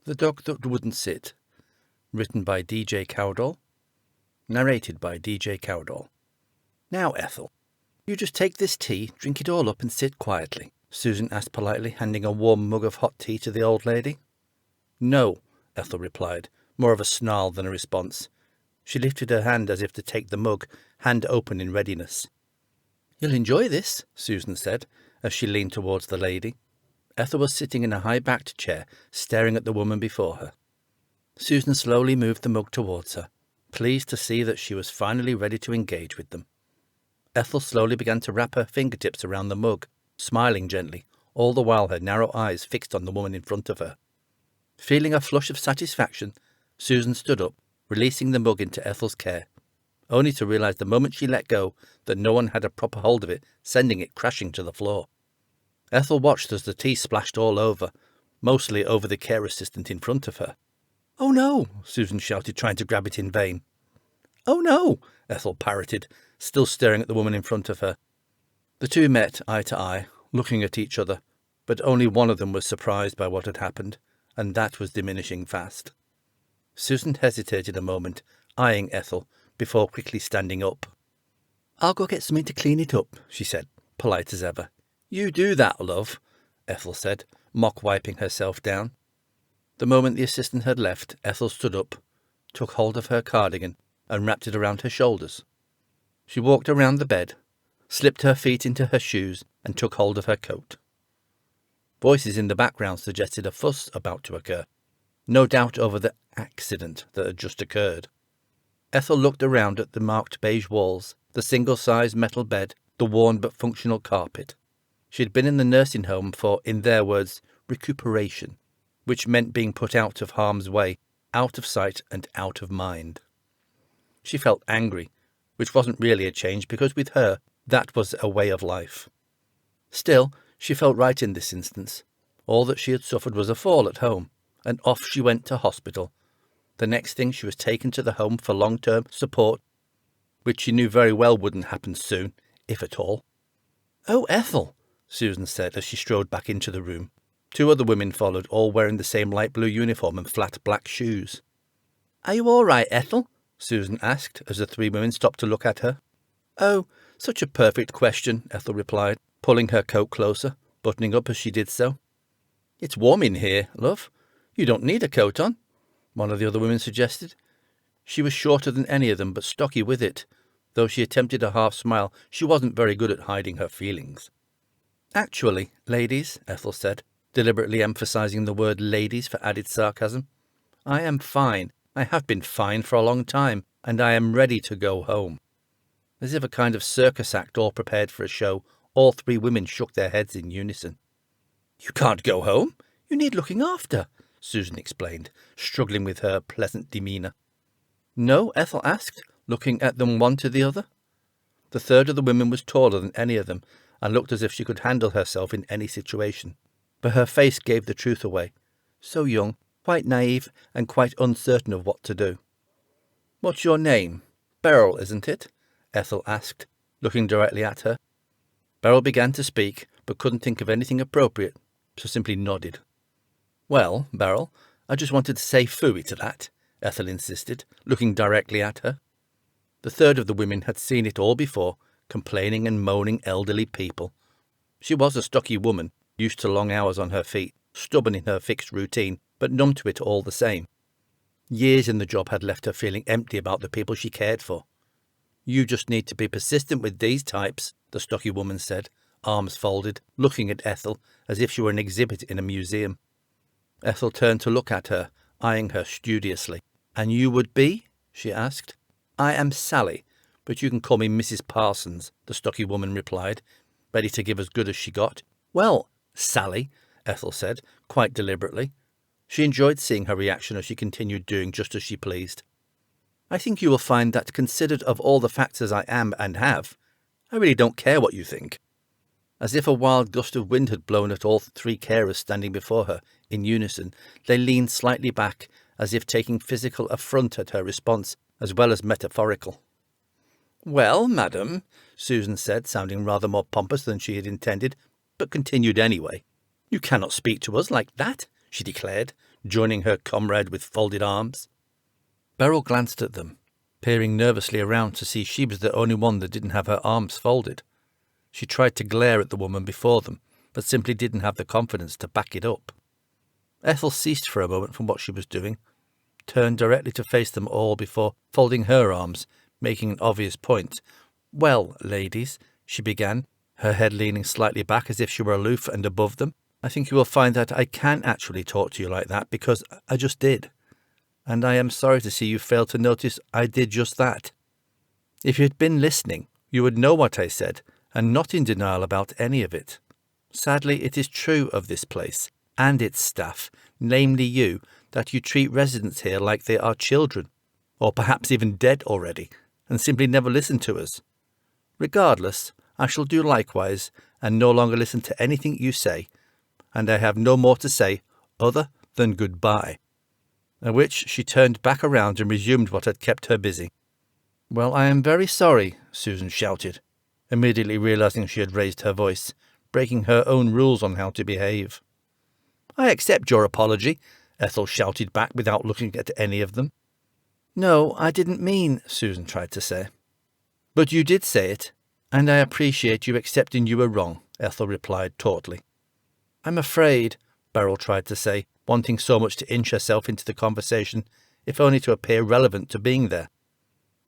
The Dog That Wouldn't Sit. Written by DJ Cowdall. Narrated by DJ Cowdall. Now, Ethel, you just take this tea, drink it all up and sit quietly, Susan asked politely, handing a warm mug of hot tea to the old lady. No, Ethel replied, more of a snarl than a response. She lifted her hand as if to take the mug, hand open in readiness. You'll enjoy this, Susan said, as she leaned towards the lady. Ethel was sitting in a high-backed chair, staring at the woman before her. Susan slowly moved the mug towards her, pleased to see that she was finally ready to engage with them. Ethel slowly began to wrap her fingertips around the mug, smiling gently, all the while her narrow eyes fixed on the woman in front of her. Feeling a flush of satisfaction, Susan stood up, releasing the mug into Ethel's care, only to realize the moment she let go that no one had a proper hold of it, sending it crashing to the floor. Ethel watched as the tea splashed all over, mostly over the care assistant in front of her. "Oh no!" Susan shouted, trying to grab it in vain. "Oh no!" Ethel parroted, still staring at the woman in front of her. The two met eye to eye, looking at each other, but only one of them was surprised by what had happened, and that was diminishing fast. Susan hesitated a moment, eyeing Ethel, before quickly standing up. "I'll go get something to clean it up," she said, polite as ever. "You do that, love," Ethel said, mock-wiping herself down. The moment the assistant had left, Ethel stood up, took hold of her cardigan, and wrapped it around her shoulders. She walked around the bed, slipped her feet into her shoes, and took hold of her coat. Voices in the background suggested a fuss about to occur, no doubt over the accident that had just occurred. Ethel looked around at the marked beige walls, the single-sized metal bed, the worn but functional carpet. She had been in the nursing home for, in their words, recuperation, which meant being put out of harm's way, out of sight and out of mind. She felt angry, which wasn't really a change because with her, that was a way of life. Still, she felt right in this instance. All that she had suffered was a fall at home, and off she went to hospital. The next thing she was taken to the home for long-term support, which she knew very well wouldn't happen soon, if at all. "Oh, Ethel," Susan said as she strode back into the room. Two other women followed, all wearing the same light blue uniform and flat black shoes. "Are you all right, Ethel?" Susan asked as the three women stopped to look at her. "Oh, such a perfect question," Ethel replied, pulling her coat closer, buttoning up as she did so. "It's warm in here, love. You don't need a coat on," one of the other women suggested. She was shorter than any of them, but stocky with it. Though she attempted a half smile, she wasn't very good at hiding her feelings. "Actually, ladies," Ethel said, deliberately emphasizing the word ladies for added sarcasm, "I am fine. I have been fine for a long time, and I am ready to go home." As if a kind of circus act all prepared for a show, all three women shook their heads in unison. "You can't go home. You need looking after," Susan explained, struggling with her pleasant demeanour. "No?" Ethel asked, looking at them one to the other. The third of the women was taller than any of them, and looked as if she could handle herself in any situation. But her face gave the truth away. So young, quite naive, and quite uncertain of what to do. "What's your name? Beryl, isn't it?" Ethel asked, looking directly at her. Beryl began to speak, but couldn't think of anything appropriate, so simply nodded. "Well, Beryl, I just wanted to say phooey to that," Ethel insisted, looking directly at her. The third of the women had seen it all before, complaining and moaning elderly people. She was a stocky woman, used to long hours on her feet, stubborn in her fixed routine, but numb to it all the same. Years in the job had left her feeling empty about the people she cared for. "You just need to be persistent with these types," the stocky woman said, arms folded, looking at Ethel as if she were an exhibit in a museum. Ethel turned to look at her, eyeing her studiously. "And you would be?" she asked. "I am Sally, but you can call me Mrs. Parsons," the stocky woman replied, ready to give as good as she got. "Well, Sally," Ethel said, quite deliberately. She enjoyed seeing her reaction as she continued doing just as she pleased. "I think you will find that, considered of all the facts as I am and have, I really don't care what you think." As if a wild gust of wind had blown at all three carers standing before her, in unison, they leaned slightly back, as if taking physical affront at her response, as well as metaphorical. "Well, madam," Susan said, sounding rather more pompous than she had intended, but continued anyway. "You cannot speak to us like that," she declared, joining her comrade with folded arms. Beryl glanced at them, peering nervously around to see she was the only one that didn't have her arms folded. She tried to glare at the woman before them, but simply didn't have the confidence to back it up. Ethel ceased for a moment from what she was doing, turned directly to face them all before folding her arms, making an obvious point. "Well, ladies," she began, her head leaning slightly back as if she were aloof and above them, "I think you will find that I can actually talk to you like that because I just did. And I am sorry to see you fail to notice I did just that. If you had been listening, you would know what I said, and not in denial about any of it. Sadly, it is true of this place, and its staff, namely you, that you treat residents here like they are children, or perhaps even dead already, and simply never listen to us. Regardless, I shall do likewise, and no longer listen to anything you say, and I have no more to say other than goodbye." At which she turned back around and resumed what had kept her busy. "Well, I am very sorry," Susan shouted, immediately realizing she had raised her voice, breaking her own rules on how to behave. "I accept your apology," Ethel shouted back without looking at any of them. "No, I didn't mean," Susan tried to say. "But you did say it, and I appreciate you accepting you were wrong," Ethel replied tautly. "I'm afraid," Beryl tried to say, wanting so much to inch herself into the conversation, if only to appear relevant to being there.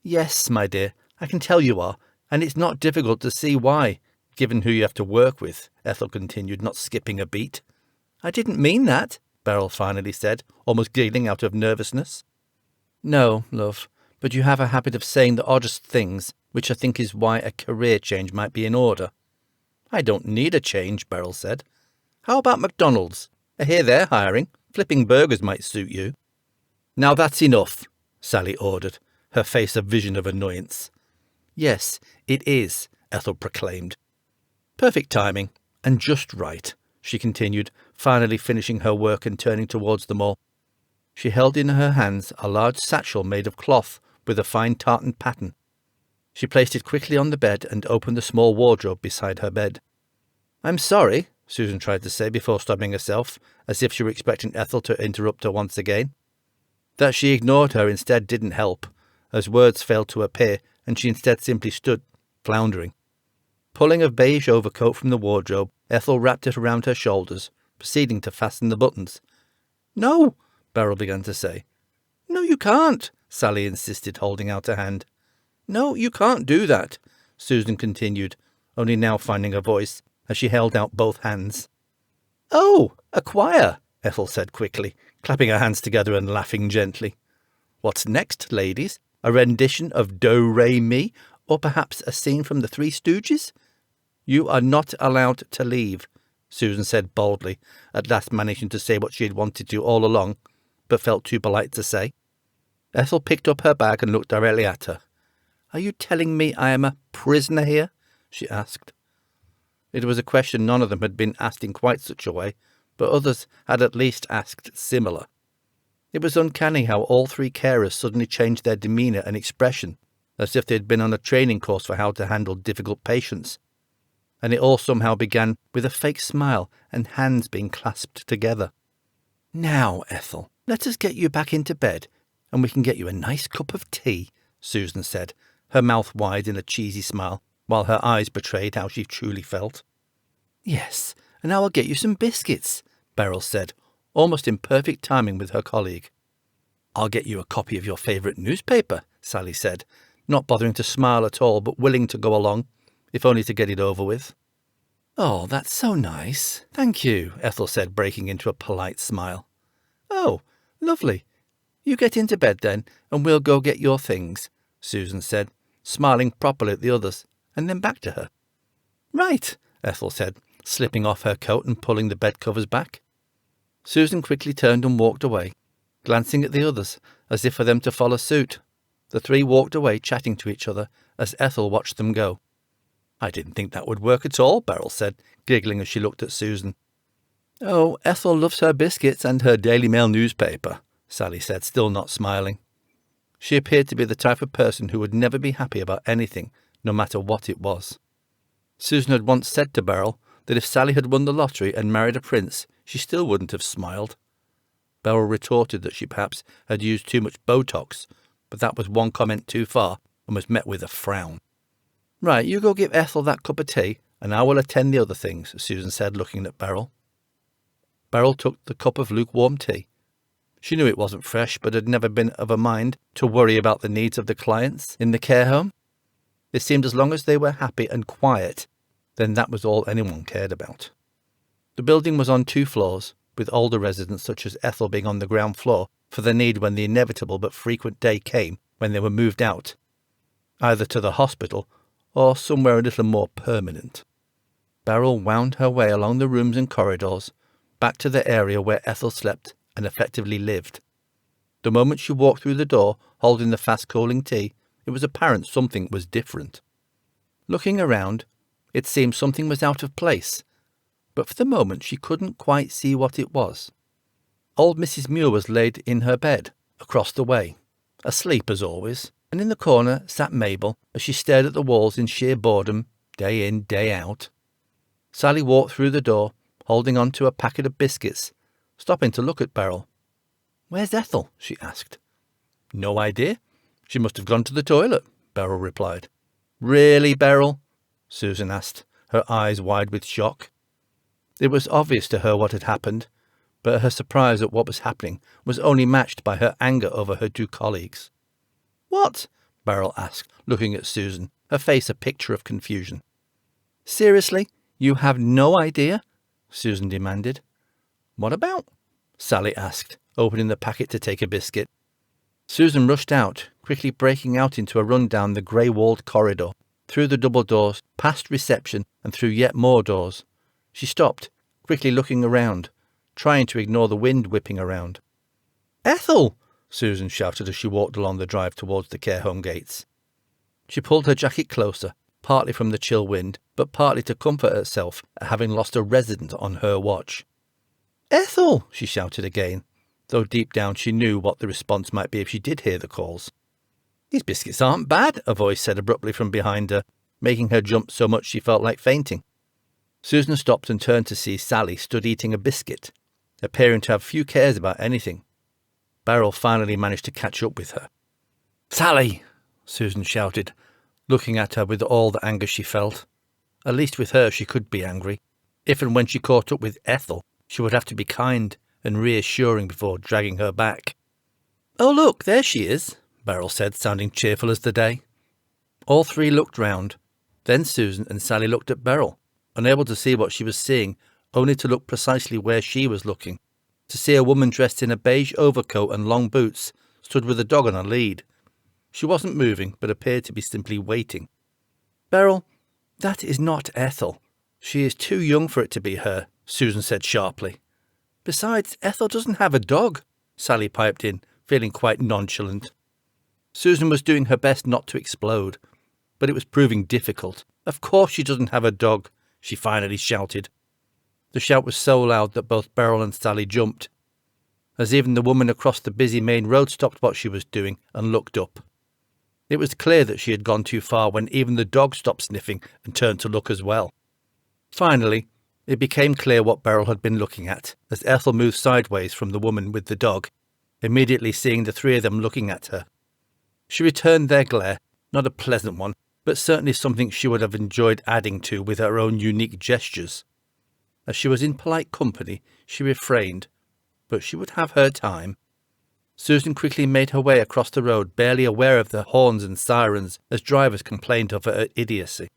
"Yes, my dear, I can tell you are, and it's not difficult to see why, given who you have to work with," Ethel continued, not skipping a beat. "I didn't mean that," Beryl finally said, almost giggling out of nervousness. "No, love, but you have a habit of saying the oddest things, which I think is why a career change might be in order." "I don't need a change," Beryl said. "How about McDonald's? I hear they're hiring. Flipping burgers might suit you." "Now that's enough," Sally ordered, her face a vision of annoyance. "Yes, it is," Ethel proclaimed. "Perfect timing, and just right," she continued, finally finishing her work and turning towards them all. She held in her hands a large satchel made of cloth with a fine tartan pattern. She placed it quickly on the bed and opened the small wardrobe beside her bed. "I'm sorry," Susan tried to say before stopping herself, as if she were expecting Ethel to interrupt her once again. That she ignored her instead didn't help, as words failed to appear, and she instead simply stood, floundering. Pulling a beige overcoat from the wardrobe, Ethel wrapped it around her shoulders, proceeding to fasten the buttons. "No," Beryl began to say. "No, you can't," Sally insisted, holding out her hand. "No, you can't do that," Susan continued, only now finding her voice, as she held out both hands. "Oh, a choir," Ethel said quickly, clapping her hands together and laughing gently. "What's next, ladies? A rendition of Do-Re-Mi, or perhaps a scene from the Three Stooges?" "You are not allowed to leave," Susan said boldly, at last managing to say what she had wanted to all along, but felt too polite to say. Ethel picked up her bag and looked directly at her. "Are you telling me I am a prisoner here?" she asked. It was a question none of them had been asked in quite such a way, but others had at least asked similar. It was uncanny how all three carers suddenly changed their demeanour and expression, as if they had been on a training course for how to handle difficult patients. And it all somehow began with a fake smile and hands being clasped together. "Now, Ethel, let us get you back into bed, and we can get you a nice cup of tea," Susan said, her mouth wide in a cheesy smile, while her eyes betrayed how she truly felt. "Yes, and I will get you some biscuits," Beryl said, almost in perfect timing with her colleague. "I'll get you a copy of your favourite newspaper," Sally said, not bothering to smile at all, but willing to go along, if only to get it over with. "Oh, that's so nice. Thank you," Ethel said, breaking into a polite smile. "Oh, lovely. You get into bed then, and we'll go get your things," Susan said, smiling properly at the others, and then back to her. "Right," Ethel said, slipping off her coat and pulling the bed covers back. Susan quickly turned and walked away, glancing at the others, as if for them to follow suit. The three walked away, chatting to each other, as Ethel watched them go. "I didn't think that would work at all," Beryl said, giggling as she looked at Susan. "Oh, Ethel loves her biscuits and her Daily Mail newspaper," Sally said, still not smiling. She appeared to be the type of person who would never be happy about anything, no matter what it was. Susan had once said to Beryl that if Sally had won the lottery and married a prince, she still wouldn't have smiled. Beryl retorted that she perhaps had used too much Botox, but that was one comment too far and was met with a frown. "Right, you go give Ethel that cup of tea, and I will attend the other things," Susan said, looking at Beryl. Beryl took the cup of lukewarm tea. She knew it wasn't fresh, but had never been of a mind to worry about the needs of the clients in the care home. It seemed as long as they were happy and quiet, then that was all anyone cared about. The building was on 2 floors, with older residents such as Ethel being on the ground floor for the need when the inevitable but frequent day came when they were moved out, either to the hospital or somewhere a little more permanent. Beryl wound her way along the rooms and corridors, back to the area where Ethel slept and effectively lived. The moment she walked through the door, holding the fast-cooling tea, it was apparent something was different. Looking around, it seemed something was out of place, but for the moment she couldn't quite see what it was. Old Mrs. Muir was laid in her bed, across the way, asleep as always, and in the corner sat Mabel as she stared at the walls in sheer boredom, day in, day out. Sally walked through the door, holding on to a packet of biscuits, stopping to look at Beryl. "Where's Ethel?" she asked. "No idea. She must have gone to the toilet," Beryl replied. "Really, Beryl?" Susan asked, her eyes wide with shock. It was obvious to her what had happened, but her surprise at what was happening was only matched by her anger over her 2 colleagues. "What?" Beryl asked, looking at Susan, her face a picture of confusion. "Seriously, you have no idea?" Susan demanded. "What about?" Sally asked, opening the packet to take a biscuit. Susan rushed out, quickly breaking out into a run down the grey-walled corridor, through the double doors, past reception, and through yet more doors. She stopped, quickly looking around, trying to ignore the wind whipping around. "Ethel!" Susan shouted as she walked along the drive towards the care home gates. She pulled her jacket closer, partly from the chill wind, but partly to comfort herself at having lost a resident on her watch. "Ethel!" she shouted again, though deep down she knew what the response might be if she did hear the calls. "These biscuits aren't bad," a voice said abruptly from behind her, making her jump so much she felt like fainting. Susan stopped and turned to see Sally stood eating a biscuit, appearing to have few cares about anything. Beryl finally managed to catch up with her. "Sally!" Susan shouted, looking at her with all the anger she felt. At least with her she could be angry. If and when she caught up with Ethel, she would have to be kind and reassuring before dragging her back. "Oh look, there she is," Beryl said, sounding cheerful as the day. All 3 looked round. Then Susan and Sally looked at Beryl, unable to see what she was seeing, only to look precisely where she was looking, to see a woman dressed in a beige overcoat and long boots, stood with a dog on a lead. She wasn't moving, but appeared to be simply waiting. "Beryl, that is not Ethel. She is too young for it to be her," Susan said sharply. "Besides, Ethel doesn't have a dog," Sally piped in, feeling quite nonchalant. Susan was doing her best not to explode, but it was proving difficult. "Of course she doesn't have a dog," she finally shouted. The shout was so loud that both Beryl and Sally jumped, as even the woman across the busy main road stopped what she was doing and looked up. It was clear that she had gone too far when even the dog stopped sniffing and turned to look as well. Finally, it became clear what Beryl had been looking at, as Ethel moved sideways from the woman with the dog, immediately seeing the 3 of them looking at her. She returned their glare, not a pleasant one, but certainly something she would have enjoyed adding to with her own unique gestures. As she was in polite company, she refrained, but she would have her time. Susan quickly made her way across the road, barely aware of the horns and sirens as drivers complained of her idiocy.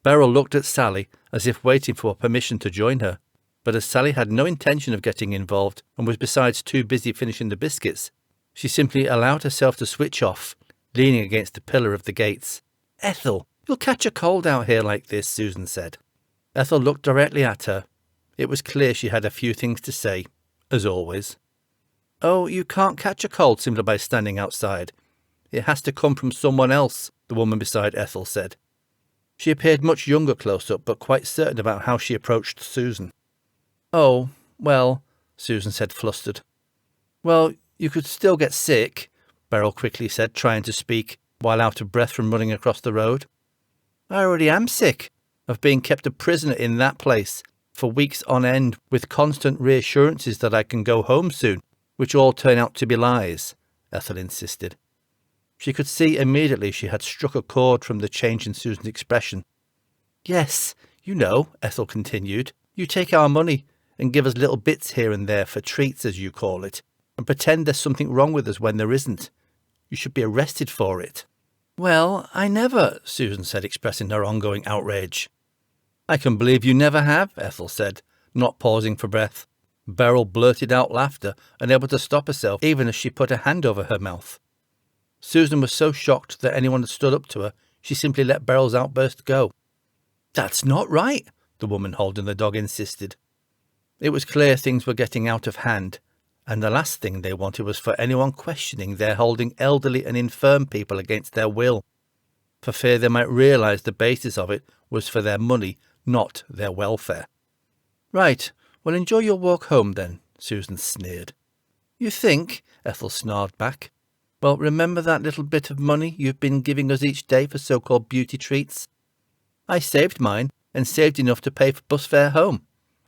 Beryl looked at Sally as if waiting for permission to join her, but as Sally had no intention of getting involved and was besides too busy finishing the biscuits, she simply allowed herself to switch off, leaning against the pillar of the gates. "Ethel, you'll catch a cold out here like this," Susan said. Ethel looked directly at her. It was clear she had a few things to say, as always. "Oh, you can't catch a cold simply by standing outside. It has to come from someone else," the woman beside Ethel said. She appeared much younger close up, but quite certain about how she approached Susan. "Oh, well," Susan said, flustered. "Well, you could still get sick," Beryl quickly said, trying to speak, while out of breath from running across the road. "I already am sick of being kept a prisoner in that place for weeks on end, with constant reassurances that I can go home soon, which all turn out to be lies, Ethel insisted. She could see immediately she had struck a chord from the change in Susan's expression. Yes, you know, Ethel continued, you take our money and give us little bits here and there for treats, as you call it, and pretend there's something wrong with us when there isn't. You should be arrested for it. Well, I never, Susan said, expressing her ongoing outrage. I can believe you never have, Ethel said, not pausing for breath. Beryl blurted out laughter, unable to stop herself even as she put a hand over her mouth. Susan was so shocked that anyone had stood up to her, she simply let Beryl's outburst go. That's not right, the woman holding the dog insisted. It was clear things were getting out of hand, and the last thing they wanted was for anyone questioning their holding elderly and infirm people against their will, for fear they might realise the basis of it was for their money, not their welfare. Right, well, enjoy your walk home then, Susan sneered. You think? Ethel snarled back. Well, remember that little bit of money you've been giving us each day for so-called beauty treats? I saved mine, and saved enough to pay for bus fare home,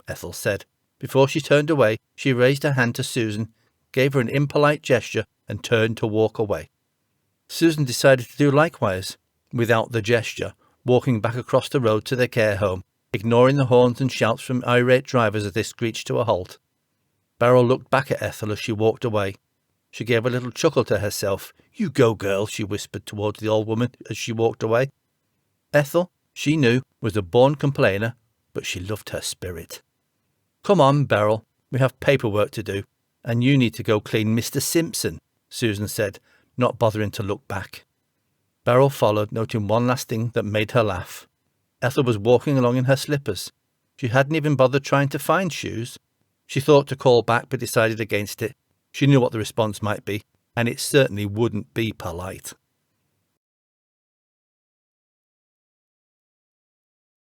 Ethel said. Before she turned away, she raised her hand to Susan, gave her an impolite gesture, and turned to walk away. Susan decided to do likewise, without the gesture, walking back across the road to their care home, ignoring the horns and shouts from irate drivers as they screeched to a halt. Beryl looked back at Ethel as she walked away. She gave a little chuckle to herself. You go, girl, she whispered towards the old woman as she walked away. Ethel, she knew, was a born complainer, but she loved her spirit. Come on, Beryl, we have paperwork to do, and you need to go clean Mr. Simpson, Susan said, not bothering to look back. Beryl followed, noting one last thing that made her laugh. Ethel was walking along in her slippers. She hadn't even bothered trying to find shoes. She thought to call back, but decided against it. She knew what the response might be, and it certainly wouldn't be polite.